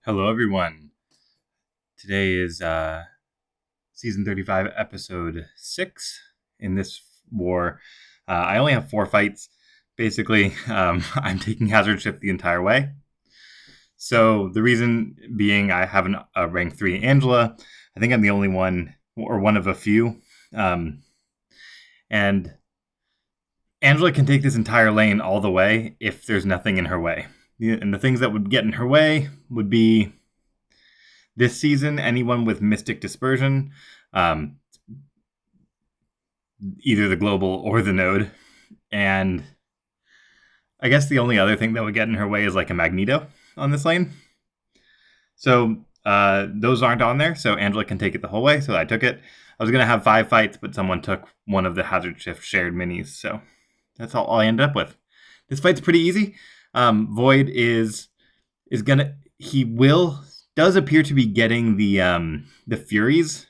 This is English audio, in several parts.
Hello, everyone. Today is season 35, episode 6. In this war, I only have 4 fights. Basically, I'm taking Hazard Shift the entire way. So the reason being I have a rank 3 Angela. I think I'm the only one, or one of a few. And Angela can take this entire lane all the way if there's nothing in her way. And the things that would get in her way would be this season, anyone with Mystic Dispersion, either the global or the node. And I guess the only other thing that would get in her way is like a Magneto on this lane. So those aren't on there, so Angela can take it the whole way, so I took it. I was going to have 5 fights, but someone took one of the Hazard Shift shared minis, so that's all I ended up with. This fight's pretty easy. Void is gonna... does appear to be getting the Furies,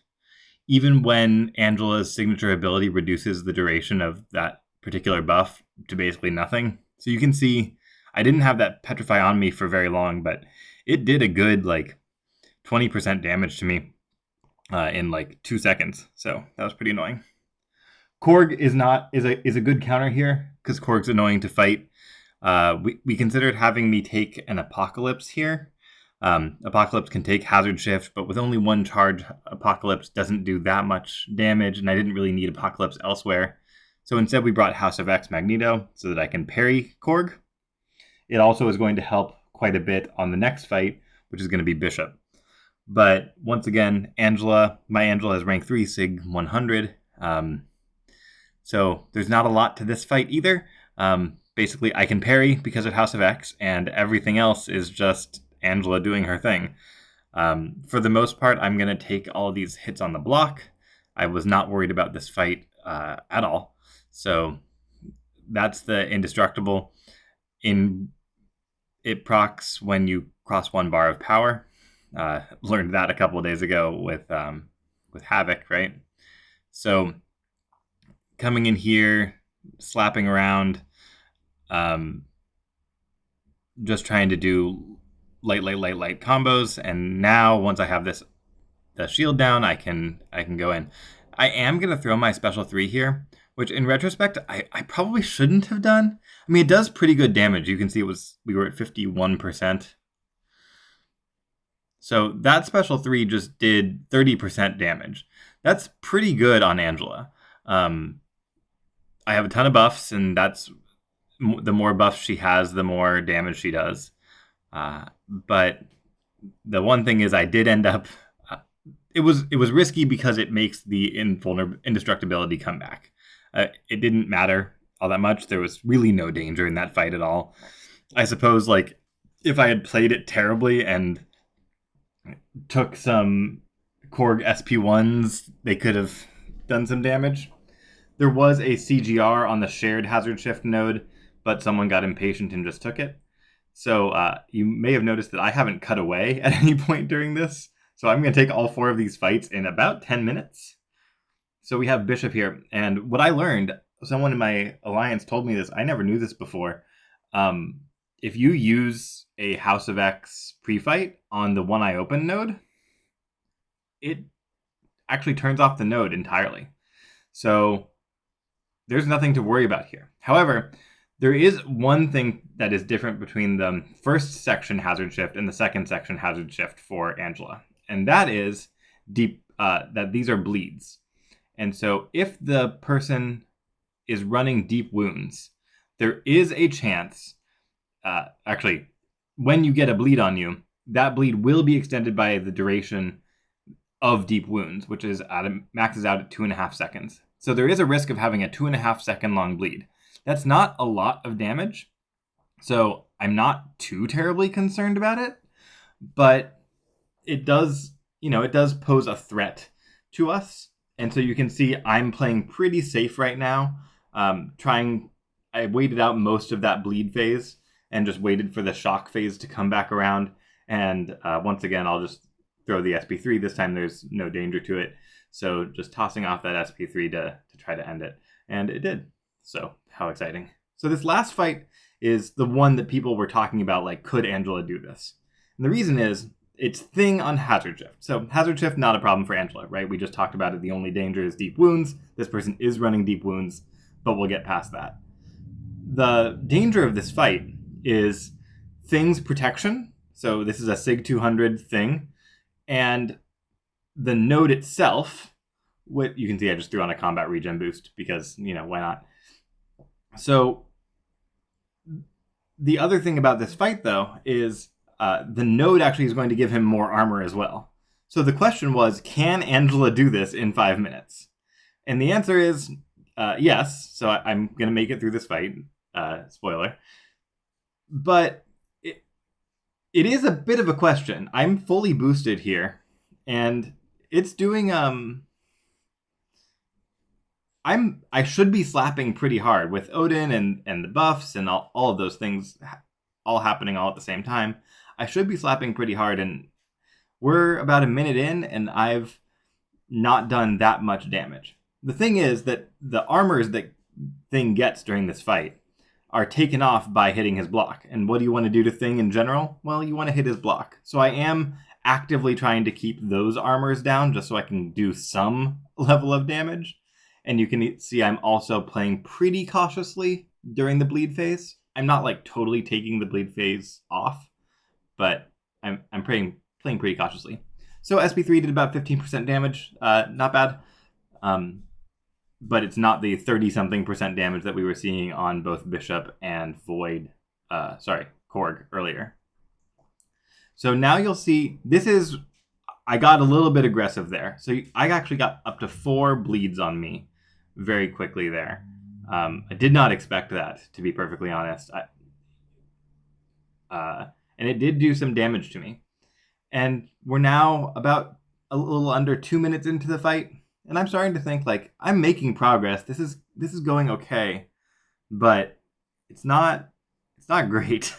even when Angela's signature ability reduces the duration of that particular buff to basically nothing. So you can see I didn't have that Petrify on me for very long, but it did a good 20% damage to me in 2 seconds. So that was pretty annoying. Korg is a good counter here because Korg's annoying to fight. We considered having me take an Apocalypse here. Apocalypse can take Hazard Shift, but with only 1 charge, Apocalypse doesn't do that much damage, and I didn't really need Apocalypse elsewhere. So instead we brought House of X Magneto so that I can parry Korg. It also is going to help quite a bit on the next fight, which is going to be Bishop. But once again, my Angela is rank 3, Sig 100. So there's not a lot to this fight either. Basically, I can parry because of House of X, and everything else is just Angela doing her thing. For the most part, I'm going to take all these hits on the block. I was not worried about this fight at all. So that's the indestructible. It procs when you cross 1 bar of power. Learned that a couple of days ago with Havoc, right? So coming in here, slapping around, just trying to do light combos, and now once I have the shield down, I can go in. I am gonna throw my special 3 here, which in retrospect I probably shouldn't have done. I mean, it does pretty good damage. You can see we were at 51%. So that special 3 just did 30% damage. That's pretty good on Angela. I have a ton of buffs, and that's the more buffs she has, the more damage she does. But the one thing is I did end up... It was risky because it makes the indestructibility come back. It didn't matter all that much. There was really no danger in that fight at all. I suppose if I had played it terribly and took some Korg SP1s, they could have done some damage. There was a CGR on the shared Hazard Shift node, but someone got impatient and just took it. So you may have noticed that I haven't cut away at any point during this. So I'm going to take all 4 of these fights in about 10 minutes. So we have Bishop here. And what I learned, someone in my alliance told me this. I never knew this before. If you use a House of X pre-fight on the One Eye Open node, it actually turns off the node entirely. So there's nothing to worry about here. However, there is one thing that is different between the first section Hazard Shift and the second section Hazard Shift for Angela. And that is that these are bleeds. And so if the person is running deep wounds, there is a chance, actually, when you get a bleed on you, that bleed will be extended by the duration of deep wounds, which is maxes out at 2.5 seconds. So there is a risk of having a 2.5 second long bleed. That's not a lot of damage, so I'm not too terribly concerned about it, but it does pose a threat to us. And so you can see I'm playing pretty safe right now. I waited out most of that bleed phase and just waited for the shock phase to come back around. And once again, I'll just throw the SP3. This time there's no danger to it. So just tossing off that SP3 to try to end it. And it did. So how exciting. So this last fight is the one that people were talking about, could Angela do this? And the reason is its thing on hazard shift. So hazard shift, not a problem for Angela, right? We just talked about it. The only danger is deep wounds. This person is running deep wounds, but we'll get past that. The danger of this fight is Thing's protection. So this is a SIG 200 Thing. And the node itself, what you can see I just threw on a combat regen boost because, why not? So the other thing about this fight, though, is the node actually is going to give him more armor as well. So the question was, can Angela do this in 5 minutes? And the answer is yes. So I'm going to make it through this fight. Spoiler. But it is a bit of a question. I'm fully boosted here. And it's doing... I should be slapping pretty hard with Odin and the buffs and all of those things all happening all at the same time. I should be slapping pretty hard, and we're about a minute in, and I've not done that much damage. The thing is that the armors that Thing gets during this fight are taken off by hitting his block. And what do you want to do to Thing in general? Well, you want to hit his block. So I am actively trying to keep those armors down just so I can do some level of damage. And you can see I'm also playing pretty cautiously during the bleed phase. I'm not like totally taking the bleed phase off, but I'm playing pretty cautiously. So SP3 did about 15% damage. Not bad. But it's not the 30-something% damage that we were seeing on both Bishop and Korg earlier. So now you'll see, I got a little bit aggressive there. So I actually got up to 4 bleeds on me very quickly there. I did not expect that, to be perfectly honest. And it did do some damage to me. And we're now about a little under 2 minutes into the fight. And I'm starting to think, like, I'm making progress. This is going okay. But it's not great.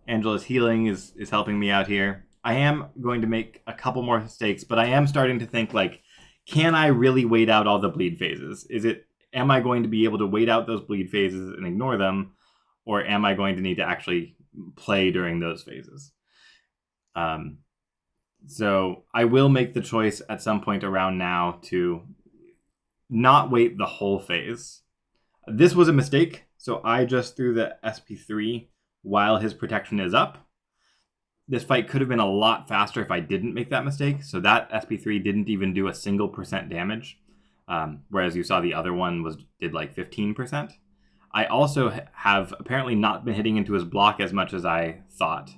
Angela's healing is helping me out here. I am going to make a couple more mistakes, but I am starting to think, like, can I really wait out all the bleed phases? Am I going to be able to wait out those bleed phases and ignore them? Or am I going to need to actually play during those phases? So I will make the choice at some point around now to not wait the whole phase. This was a mistake. So I just threw the SP3 while his protection is up. This fight could have been a lot faster if I didn't make that mistake. So that SP3 didn't even do a single % damage. Whereas you saw the other one did like 15%. I also have apparently not been hitting into his block as much as I thought.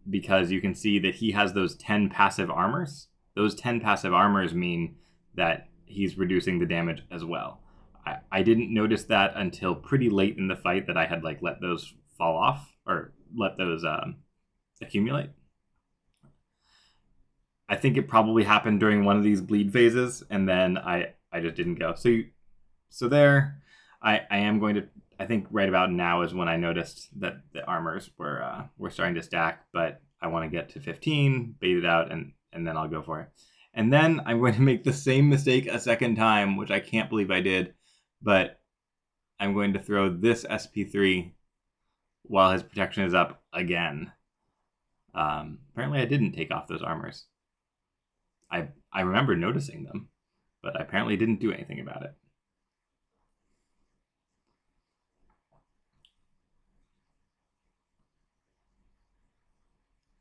Because you can see that he has those 10 passive armors. Those 10 passive armors mean that he's reducing the damage as well. I didn't notice that until pretty late in the fight that I had like let those fall off or let those accumulate. I think it probably happened during one of these bleed phases, and then I just didn't go. So there, I am going to. I think right about now is when I noticed that the armors were starting to stack, but I want to get to 15, bait it out, and then I'll go for it. And then I'm going to make the same mistake a second time, which I can't believe I did, but I'm going to throw this SP3 while his protection is up again. Apparently I didn't take off those armors. I remember noticing them, but I apparently didn't do anything about it.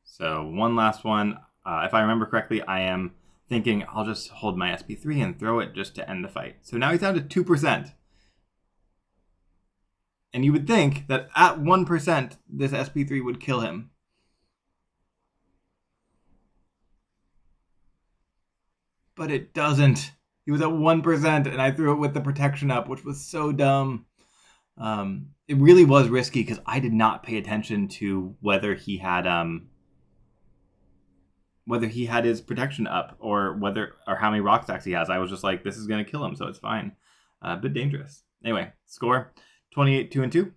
So one last one. If I remember correctly, I am thinking I'll just hold my SP3 and throw it just to end the fight. So now he's down to 2%. And you would think that at 1%, this SP3 would kill him. But it doesn't. He was at 1%, and I threw it with the protection up, which was so dumb. It really was risky because I did not pay attention to whether he had his protection up or how many rock stacks he has. I was just like, this is going to kill him, so it's fine. A bit dangerous. Anyway, score 28, 2-2.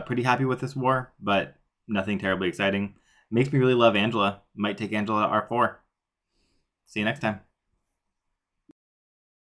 Pretty happy with this war, but nothing terribly exciting. Makes me really love Angela. Might take Angela R4. See you next time.